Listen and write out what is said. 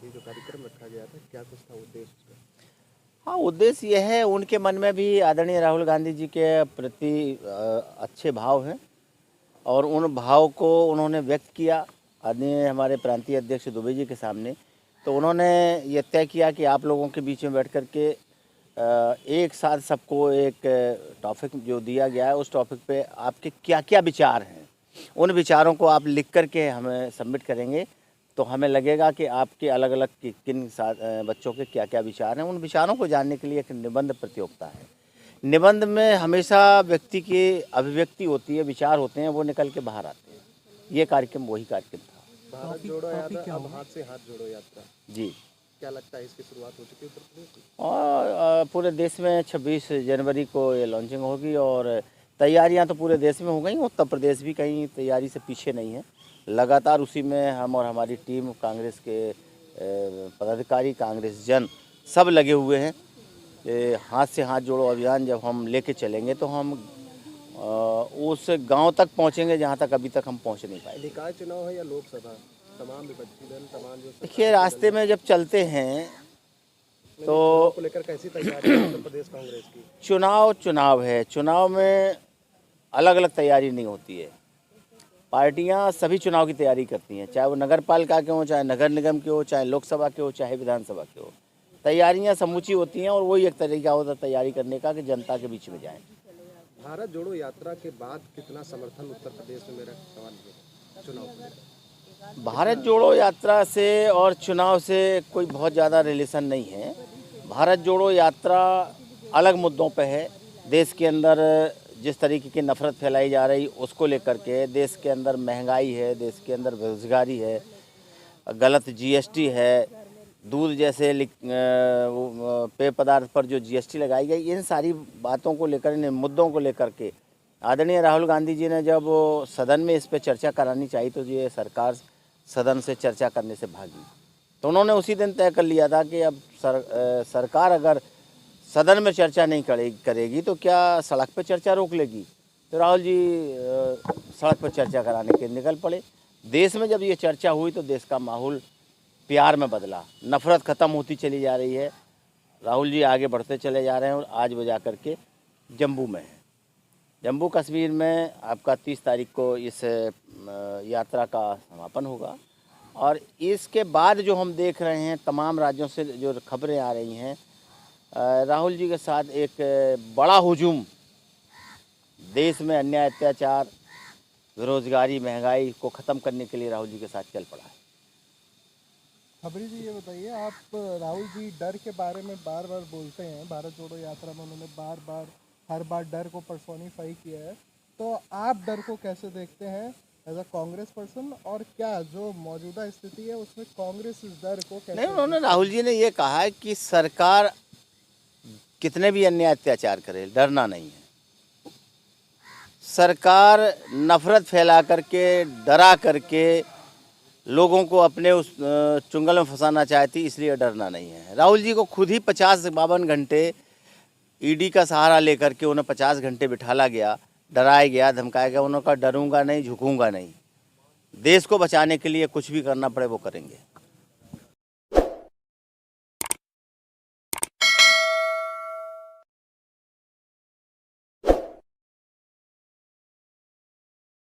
ये जो कार्यक्रम रखा गया था, क्या कुछ था उद्देश्य उसका? हाँ, उद्देश्य यह है, उनके मन में भी आदरणीय राहुल गांधी जी के प्रति अच्छे भाव हैं और उन भाव को उन्होंने व्यक्त किया आदरणीय हमारे प्रांतीय अध्यक्ष दुबे जी के सामने। तो उन्होंने ये तय किया कि आप लोगों के बीच में बैठ कर के एक साथ सबको एक टॉपिक जो दिया गया है, उस टॉपिक पे आपके क्या क्या विचार हैं, उन विचारों को आप लिख कर के हमें सबमिट करेंगे। तो हमें लगेगा कि आपके अलग अलग किन बच्चों के क्या क्या विचार हैं। उन विचारों को जानने के लिए एक निबंध प्रतियोगिता है। निबंध में हमेशा व्यक्ति की अभिव्यक्ति होती है, विचार होते हैं, वो निकल के बाहर आते हैं। ये कार्यक्रम वही कार्यक्रम था। भारत जोड़ो यात्रा, अब हाथ से हाथ जोड़ो यात्रा, जी। क्या लगता है इसकी शुरुआत हो चुकी है उत्तर प्रदेश में? और पूरे देश में 26 जनवरी को ये लॉन्चिंग होगी और तैयारियां तो पूरे देश में हो गई। उत्तर प्रदेश भी कहीं तैयारी से पीछे नहीं है। लगातार उसी में हम और हमारी टीम, कांग्रेस के पदाधिकारी, कांग्रेस जन सब लगे हुए हैं। हाथ से हाथ जोड़ो अभियान जब हम लेके चलेंगे तो हम उस गांव तक पहुंचेंगे जहां तक अभी तक हम पहुंच नहीं पाए। निकाय चुनाव है या लोकसभा? तमाम विपक्षी दल, तमाम जो देखिए, रास्ते में जब चलते हैं तो चुनाव को लेकर कैसी तैयारी है उत्तर प्रदेश कांग्रेस की? चुनाव है। चुनाव में अलग अलग तैयारी नहीं होती है। पार्टियां सभी चुनाव की तैयारी करती हैं, चाहे वो नगर पालिका के हों, चाहे नगर निगम के हो, चाहे लोकसभा के हो, चाहे विधानसभा के हो। तैयारियां समूची होती हैं और वही एक तरीका होता है तैयारी करने का कि जनता के बीच में जाएं। भारत जोड़ो यात्रा के बाद कितना समर्थन उत्तर प्रदेश में, मेरा सवाल ये चुनाव को लेकर? भारत जोड़ो यात्रा से और चुनाव से कोई बहुत ज़्यादा रिलेशन नहीं है। भारत जोड़ो यात्रा अलग मुद्दों पे है। देश के अंदर जिस तरीके की नफ़रत फैलाई जा रही उसको लेकर के, देश के अंदर महंगाई है, देश के अंदर बेरोजगारी है, गलत जीएसटी है, दूध जैसे पेय पदार्थ पर जो जीएसटी लगाई गई, इन सारी बातों को लेकर, इन मुद्दों को लेकर के आदरणीय राहुल गांधी जी ने जब सदन में इस पर चर्चा करानी चाहिए तो ये सरकार सदन से चर्चा करने से भागी। तो उन्होंने उसी दिन तय कर लिया था कि अब सरकार अगर सदन में चर्चा नहीं करेगी तो क्या सड़क पर चर्चा रोक लेगी। तो राहुल जी सड़क पर चर्चा कराने के निकल पड़े। देश में जब ये चर्चा हुई तो देश का माहौल प्यार में बदला, नफ़रत ख़त्म होती चली जा रही है। राहुल जी आगे बढ़ते चले जा रहे हैं और आज वो जा कर के जम्मू में है। जम्मू कश्मीर में आपका 30 तारीख को इस यात्रा का समापन होगा और इसके बाद जो हम देख रहे हैं तमाम राज्यों से जो खबरें आ रही हैं, राहुल जी के साथ एक बड़ा हुजूम देश में अन्याय, अत्याचार, बेरोजगारी, महंगाई को ख़त्म करने के लिए राहुल जी के साथ चल पड़ा है। खबरी जी, ये बताइए, आप राहुल जी डर के बारे में बार बार बोलते हैं। भारत जोड़ो यात्रा में उन्होंने हर बार डर को पर्सोनीफाई किया है। तो आप डर को कैसे देखते हैं एज अ कांग्रेस पर्सन, और क्या जो मौजूदा स्थिति है उसमें कांग्रेस इस डर को कैसे? नहीं, उन्होंने राहुल जी ने ये कहा है कि सरकार कितने भी अन्याय अत्याचार करे, डरना नहीं है। सरकार नफ़रत फैला करके, डरा करके लोगों को अपने उस चुंगल में फंसाना चाहती, इसलिए डरना नहीं है। राहुल जी को खुद ही 50-52 घंटे ईडी का सहारा लेकर के उन्हें 50 घंटे बिठाला गया, डराया गया, धमकाया गया। उन्होंने कहा डरूंगा नहीं, झुकूंगा नहीं, देश को बचाने के लिए कुछ भी करना पड़े वो करेंगे।